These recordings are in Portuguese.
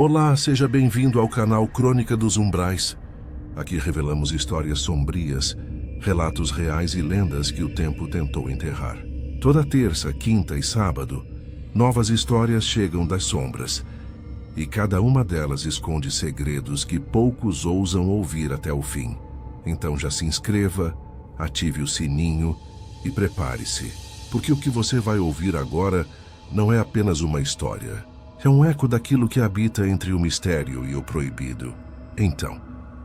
Olá, seja bem-vindo ao canal Crônica dos Umbrais. Aqui revelamos histórias sombrias, relatos reais e lendas que o tempo tentou enterrar. Toda terça, quinta e sábado, novas histórias chegam das sombras. E cada uma delas esconde segredos que poucos ousam ouvir até o fim. Então já se inscreva, ative o sininho e prepare-se, porque o que você vai ouvir agora não é apenas uma história. É um eco daquilo que habita entre o mistério e o proibido. Então,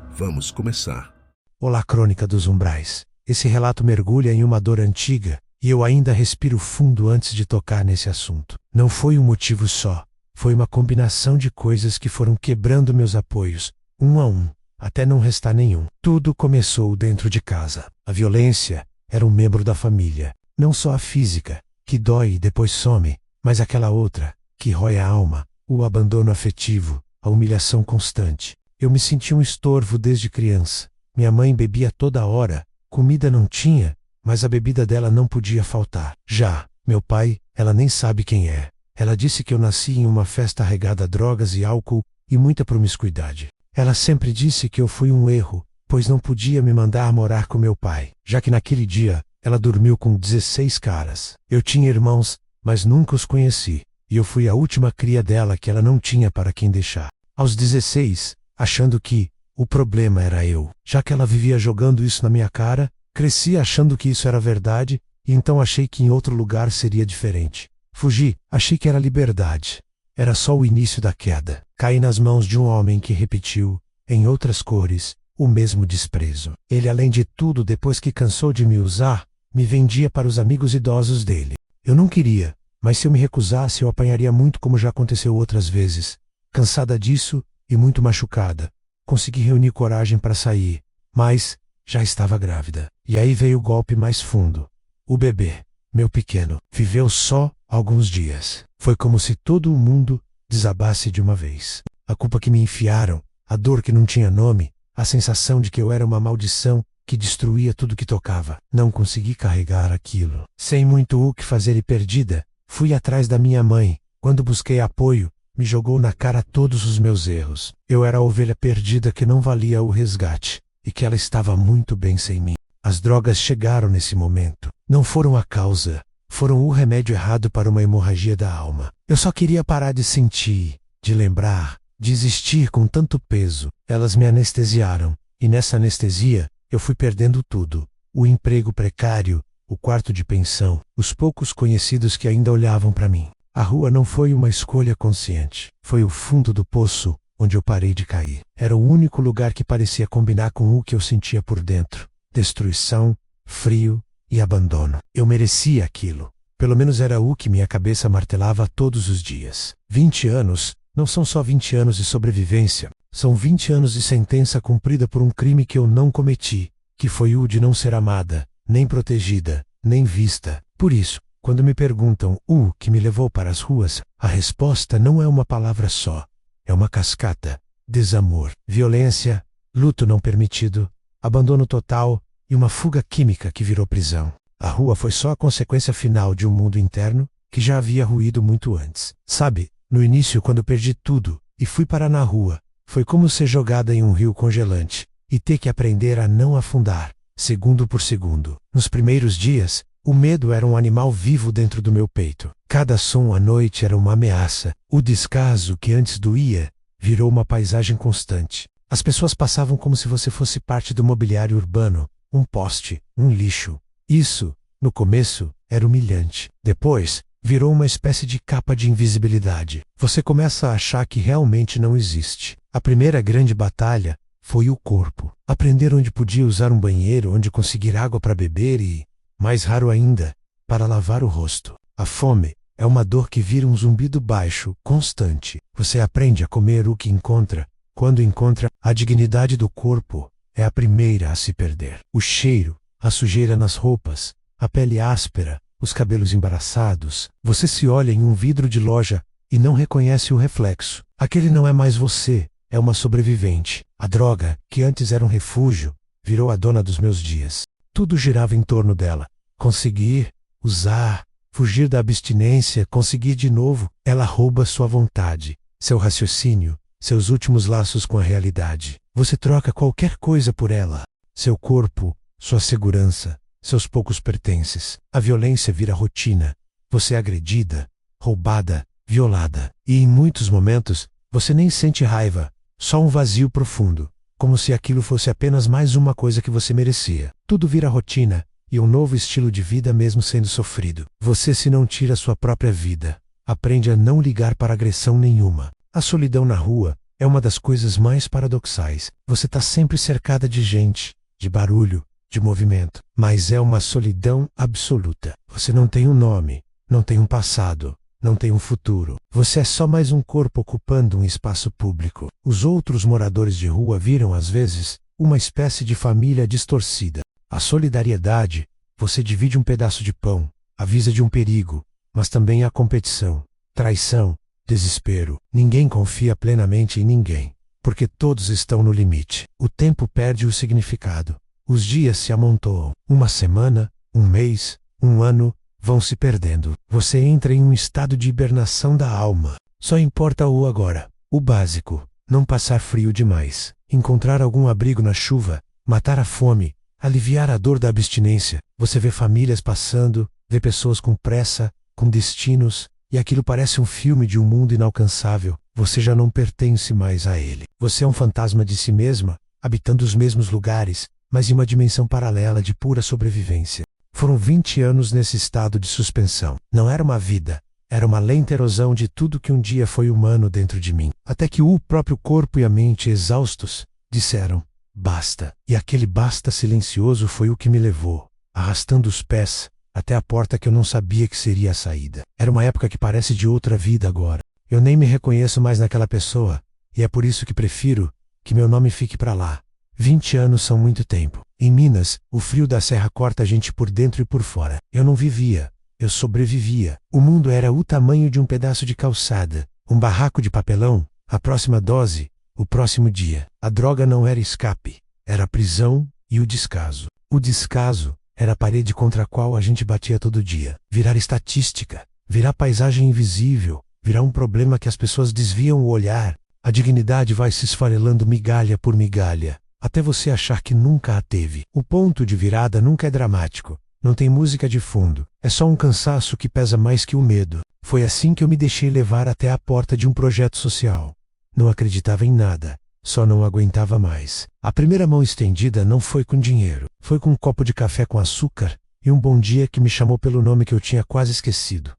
vamos começar. Olá, Crônica dos Umbrais. Esse relato mergulha em uma dor antiga e eu ainda respiro fundo antes de tocar nesse assunto. Não foi um motivo só. Foi uma combinação de coisas que foram quebrando meus apoios, um a um, até não restar nenhum. Tudo começou dentro de casa. A violência era um membro da família. Não só a física, que dói e depois some, mas aquela outra, que rói a alma, o abandono afetivo, a humilhação constante. Eu me senti um estorvo desde criança. Minha mãe bebia toda hora, comida não tinha, mas a bebida dela não podia faltar. Já meu pai, ela nem sabe quem é. Ela disse que eu nasci em uma festa regada a drogas e álcool e muita promiscuidade. Ela sempre disse que eu fui um erro, pois não podia me mandar morar com meu pai, já que naquele dia ela dormiu com 16 caras. Eu tinha irmãos, mas nunca os conheci, e eu fui a última cria dela que ela não tinha para quem deixar. Aos 16, achando que o problema era eu, já que ela vivia jogando isso na minha cara, cresci achando que isso era verdade, e então achei que em outro lugar seria diferente. Fugi, achei que era liberdade. Era só o início da queda. Caí nas mãos de um homem que repetiu, em outras cores, o mesmo desprezo. Ele, além de tudo, depois que cansou de me usar, me vendia para os amigos idosos dele. Eu não queria, mas se eu me recusasse eu apanharia muito, como já aconteceu outras vezes. Cansada disso e muito machucada, consegui reunir coragem para sair, mas já estava grávida. E aí veio o golpe mais fundo. O bebê, meu pequeno, viveu só alguns dias. Foi como se todo o mundo desabasse de uma vez. A culpa que me enfiaram, a dor que não tinha nome, a sensação de que eu era uma maldição que destruía tudo que tocava. Não consegui carregar aquilo. Sem muito o que fazer e perdida, fui atrás da minha mãe. Quando busquei apoio, me jogou na cara todos os meus erros. Eu era a ovelha perdida que não valia o resgate, e que ela estava muito bem sem mim. As drogas chegaram nesse momento. Não foram a causa. Foram o remédio errado para uma hemorragia da alma. Eu só queria parar de sentir, de lembrar, de existir com tanto peso. Elas me anestesiaram, e nessa anestesia, eu fui perdendo tudo. O emprego precário, o quarto de pensão, os poucos conhecidos que ainda olhavam para mim. A rua não foi uma escolha consciente. Foi o fundo do poço onde eu parei de cair. Era o único lugar que parecia combinar com o que eu sentia por dentro. Destruição, frio e abandono. Eu merecia aquilo. Pelo menos era o que minha cabeça martelava todos os dias. 20 anos não são só 20 anos de sobrevivência. São 20 anos de sentença cumprida por um crime que eu não cometi, que foi o de não ser amada, nem protegida, nem vista. Por isso, quando me perguntam o que me levou para as ruas, a resposta não é uma palavra só. É uma cascata. Desamor, violência, luto não permitido, abandono total e uma fuga química que virou prisão. A rua foi só a consequência final de um mundo interno que já havia ruído muito antes. Sabe, no início, quando perdi tudo e fui parar na rua, foi como ser jogada em um rio congelante e ter que aprender a não afundar, segundo por segundo. Nos primeiros dias, o medo era um animal vivo dentro do meu peito. Cada som à noite era uma ameaça. O descaso que antes doía virou uma paisagem constante. As pessoas passavam como se você fosse parte do mobiliário urbano, um poste, um lixo. Isso, no começo, era humilhante. Depois, virou uma espécie de capa de invisibilidade. Você começa a achar que realmente não existe. A primeira grande batalha foi o corpo. Aprender onde podia usar um banheiro, onde conseguir água para beber e, mais raro ainda, para lavar o rosto. A fome é uma dor que vira um zumbido baixo, constante. Você aprende a comer o que encontra. Quando encontra, a dignidade do corpo é a primeira a se perder. O cheiro, a sujeira nas roupas, a pele áspera, os cabelos embaraçados. Você se olha em um vidro de loja e não reconhece o reflexo. Aquele não é mais você, é uma sobrevivente. A droga, que antes era um refúgio, virou a dona dos meus dias. Tudo girava em torno dela. Conseguir, usar, fugir da abstinência, conseguir de novo. Ela rouba sua vontade, seu raciocínio, seus últimos laços com a realidade. Você troca qualquer coisa por ela. Seu corpo, sua segurança, seus poucos pertences. A violência vira rotina. Você é agredida, roubada, violada. E em muitos momentos, você nem sente raiva, só um vazio profundo, como se aquilo fosse apenas mais uma coisa que você merecia. Tudo vira rotina, e um novo estilo de vida mesmo sendo sofrido. Você se não tira sua própria vida, aprende a não ligar para agressão nenhuma. A solidão na rua é uma das coisas mais paradoxais. Você está sempre cercada de gente, de barulho, de movimento, mas é uma solidão absoluta. Você não tem um nome, não tem um passado, não tem um futuro. Você é só mais um corpo ocupando um espaço público. Os outros moradores de rua viram, às vezes, uma espécie de família distorcida. A solidariedade, você divide um pedaço de pão, avisa de um perigo, mas também há competição, traição, desespero. Ninguém confia plenamente em ninguém, porque todos estão no limite. O tempo perde o significado. Os dias se amontoam. Uma semana, um mês, um ano, vão se perdendo. Você entra em um estado de hibernação da alma. Só importa o agora, o básico, não passar frio demais, encontrar algum abrigo na chuva, matar a fome, aliviar a dor da abstinência. Você vê famílias passando, vê pessoas com pressa, com destinos, e aquilo parece um filme de um mundo inalcançável. Você já não pertence mais a ele. Você é um fantasma de si mesma, habitando os mesmos lugares, mas em uma dimensão paralela de pura sobrevivência. Foram 20 anos nesse estado de suspensão. Não era uma vida, era uma lenta erosão de tudo que um dia foi humano dentro de mim. Até que o próprio corpo e a mente, exaustos, disseram: basta. E aquele basta silencioso foi o que me levou, arrastando os pés, até a porta que eu não sabia que seria a saída. Era uma época que parece de outra vida agora. Eu nem me reconheço mais naquela pessoa, e é por isso que prefiro que meu nome fique pra lá. 20 anos são muito tempo. Em Minas, o frio da serra corta a gente por dentro e por fora. Eu não vivia, eu sobrevivia. O mundo era o tamanho de um pedaço de calçada, um barraco de papelão, a próxima dose, o próximo dia. A droga não era escape, era a prisão e o descaso. O descaso era a parede contra a qual a gente batia todo dia. Virar estatística, virar paisagem invisível, virar um problema que as pessoas desviam o olhar. A dignidade vai se esfarelando migalha por migalha, até você achar que nunca a teve. O ponto de virada nunca é dramático, não tem música de fundo, é só um cansaço que pesa mais que o medo. Foi assim que eu me deixei levar até a porta de um projeto social. Não acreditava em nada, só não aguentava mais. A primeira mão estendida não foi com dinheiro, foi com um copo de café com açúcar e um bom dia que me chamou pelo nome que eu tinha quase esquecido.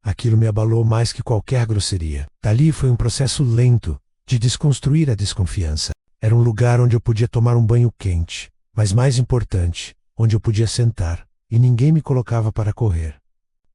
Aquilo me abalou mais que qualquer grosseria. Dali foi um processo lento de desconstruir a desconfiança. Era um lugar onde eu podia tomar um banho quente, mas mais importante, onde eu podia sentar, e ninguém me colocava para correr.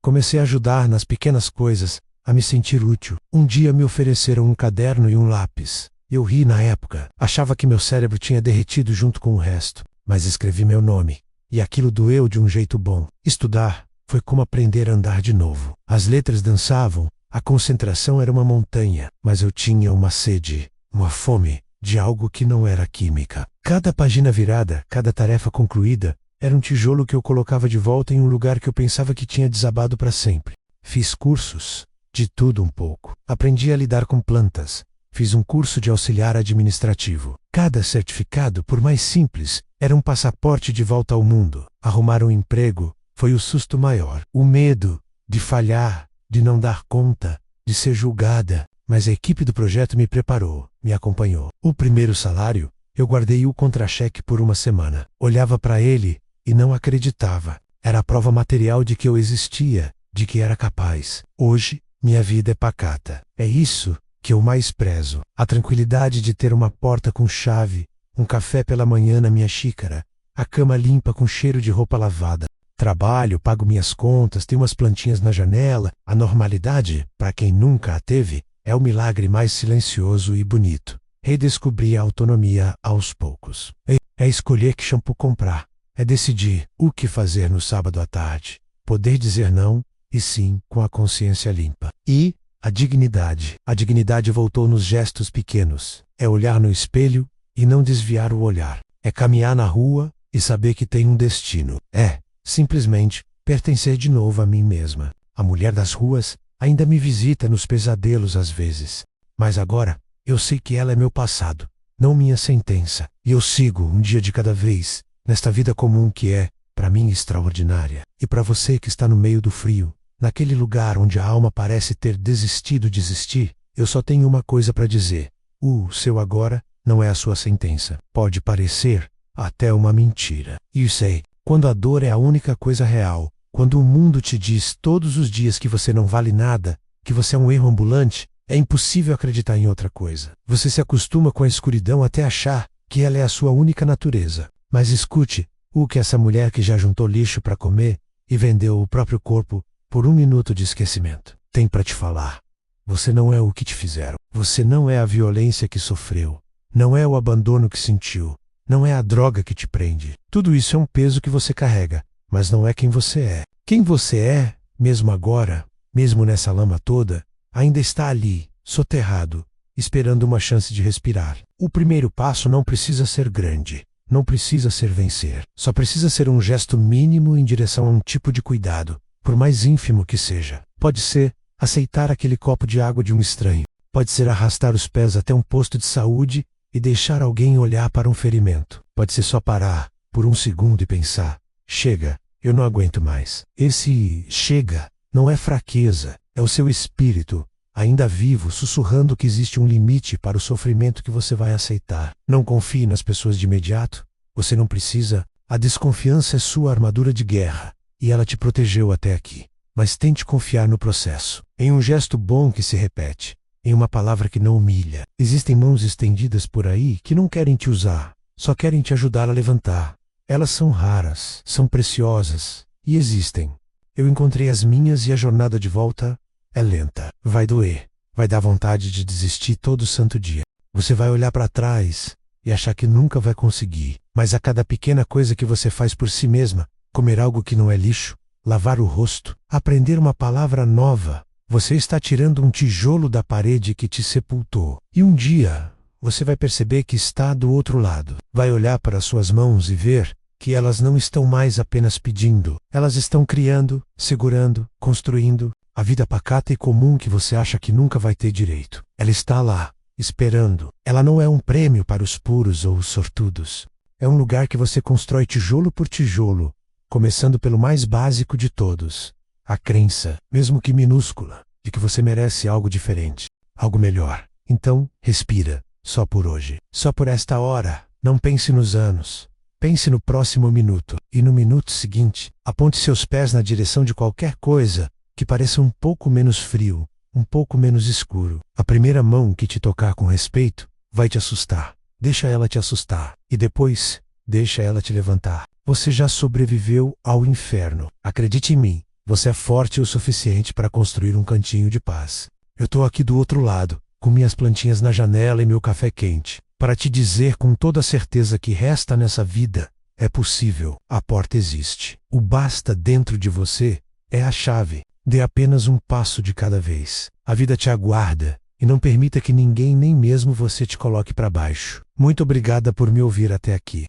Comecei a ajudar nas pequenas coisas, a me sentir útil. Um dia me ofereceram um caderno e um lápis. Eu ri na época, achava que meu cérebro tinha derretido junto com o resto, mas escrevi meu nome, e aquilo doeu de um jeito bom. Estudar foi como aprender a andar de novo. As letras dançavam, a concentração era uma montanha, mas eu tinha uma sede, uma fome, de algo que não era química. Cada página virada, cada tarefa concluída, era um tijolo que eu colocava de volta em um lugar que eu pensava que tinha desabado para sempre. Fiz cursos, de tudo um pouco. Aprendi a lidar com plantas. Fiz um curso de auxiliar administrativo. Cada certificado, por mais simples, era um passaporte de volta ao mundo. Arrumar um emprego foi o susto maior. O medo de falhar, de não dar conta, de ser julgada. Mas a equipe do projeto me preparou, me acompanhou. O primeiro salário, eu guardei o contra-cheque por uma semana. Olhava para ele e não acreditava. Era a prova material de que eu existia, de que era capaz. Hoje, minha vida é pacata. É isso que eu mais prezo. A tranquilidade de ter uma porta com chave, um café pela manhã na minha xícara, a cama limpa com cheiro de roupa lavada. Trabalho, pago minhas contas, tenho umas plantinhas na janela. A normalidade, para quem nunca a teve, é o milagre mais silencioso e bonito. Redescobrir a autonomia aos poucos. É escolher que shampoo comprar. É decidir o que fazer no sábado à tarde. Poder dizer não e sim com a consciência limpa. E a dignidade. A dignidade voltou nos gestos pequenos. É olhar no espelho e não desviar o olhar. É caminhar na rua e saber que tem um destino. É, simplesmente, pertencer de novo a mim mesma. A mulher das ruas ainda me visita nos pesadelos às vezes. Mas agora, Eu sei que ela é meu passado, não minha sentença, e eu sigo um dia de cada vez, nesta vida comum que é, para mim, extraordinária. E para você que está no meio do frio, naquele lugar onde a alma parece ter desistido de existir, eu só tenho uma coisa para dizer: o seu agora não é a sua sentença. Pode parecer até uma mentira. E sei, quando a dor é a única coisa real, quando o mundo te diz todos os dias que você não vale nada, que você é um erro ambulante, é impossível acreditar em outra coisa. Você se acostuma com a escuridão até achar que ela é a sua única natureza. Mas escute o que essa mulher que já juntou lixo para comer e vendeu o próprio corpo por 1 minuto de esquecimento tem para te falar. Você não é o que te fizeram. Você não é a violência que sofreu. Não é o abandono que sentiu. Não é a droga que te prende. Tudo isso é um peso que você carrega, mas não é quem você é. Quem você é, mesmo agora, mesmo nessa lama toda, ainda está ali, soterrado, esperando uma chance de respirar. O primeiro passo não precisa ser grande, não precisa ser vencer. Só precisa ser um gesto mínimo em direção a um tipo de cuidado, por mais ínfimo que seja. Pode ser aceitar aquele copo de água de um estranho. Pode ser arrastar os pés até um posto de saúde e deixar alguém olhar para um ferimento. Pode ser só parar por 1 segundo e pensar: chega, eu não aguento mais. Esse chega não é fraqueza, é o seu espírito, ainda vivo, sussurrando que existe um limite para o sofrimento que você vai aceitar. Não confie nas pessoas de imediato, você não precisa. A desconfiança é sua armadura de guerra, e ela te protegeu até aqui. Mas tente confiar no processo, em um gesto bom que se repete, em uma palavra que não humilha. Existem mãos estendidas por aí que não querem te usar, só querem te ajudar a levantar. Elas são raras, são preciosas, e existem. Eu encontrei as minhas e a jornada de volta é lenta. Vai doer, vai dar vontade de desistir todo santo dia. Você vai olhar para trás e achar que nunca vai conseguir. Mas a cada pequena coisa que você faz por si mesma, comer algo que não é lixo, lavar o rosto, aprender uma palavra nova, você está tirando um tijolo da parede que te sepultou. E um dia, você vai perceber que está do outro lado. Vai olhar para suas mãos e ver que elas não estão mais apenas pedindo. Elas estão criando, segurando, construindo a vida pacata e comum que você acha que nunca vai ter direito. Ela está lá, esperando. Ela não é um prêmio para os puros ou os sortudos. É um lugar que você constrói tijolo por tijolo, começando pelo mais básico de todos, a crença, mesmo que minúscula, de que você merece algo diferente, algo melhor. Então, respira, só por hoje, só por esta hora. Não pense nos anos, pense no próximo minuto. E no minuto seguinte, aponte seus pés na direção de qualquer coisa que pareça um pouco menos frio, um pouco menos escuro. A primeira mão que te tocar com respeito vai te assustar. Deixa ela te assustar. E depois, deixa ela te levantar. Você já sobreviveu ao inferno. Acredite em mim, você é forte o suficiente para construir um cantinho de paz. Eu tô aqui do outro lado, com minhas plantinhas na janela e meu café quente, para te dizer com toda a certeza que resta nessa vida. É possível, a porta existe. O basta dentro de você é a chave. Dê apenas um passo de cada vez. A vida te aguarda, e não permita que ninguém, nem mesmo você, te coloque para baixo. Muito obrigada por me ouvir até aqui.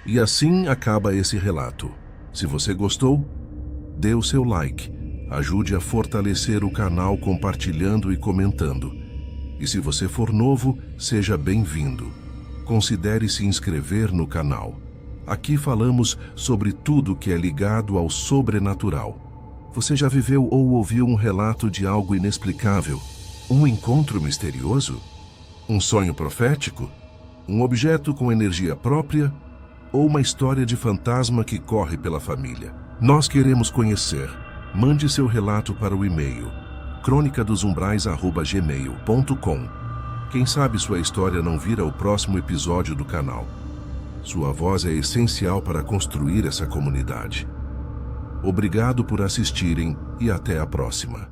E assim acaba esse relato. Se você gostou, dê o seu like. Ajude a fortalecer o canal compartilhando e comentando. E se você for novo, seja bem-vindo. Considere se inscrever no canal. Aqui falamos sobre tudo que é ligado ao sobrenatural. Você já viveu ou ouviu um relato de algo inexplicável? Um encontro misterioso? Um sonho profético? Um objeto com energia própria? Ou uma história de fantasma que corre pela família? Nós queremos conhecer. Mande seu relato para o e-mail cronicadosumbraes@gmail.com. Quem sabe sua história não vira o próximo episódio do canal. Sua voz é essencial para construir essa comunidade. Obrigado por assistirem e até a próxima.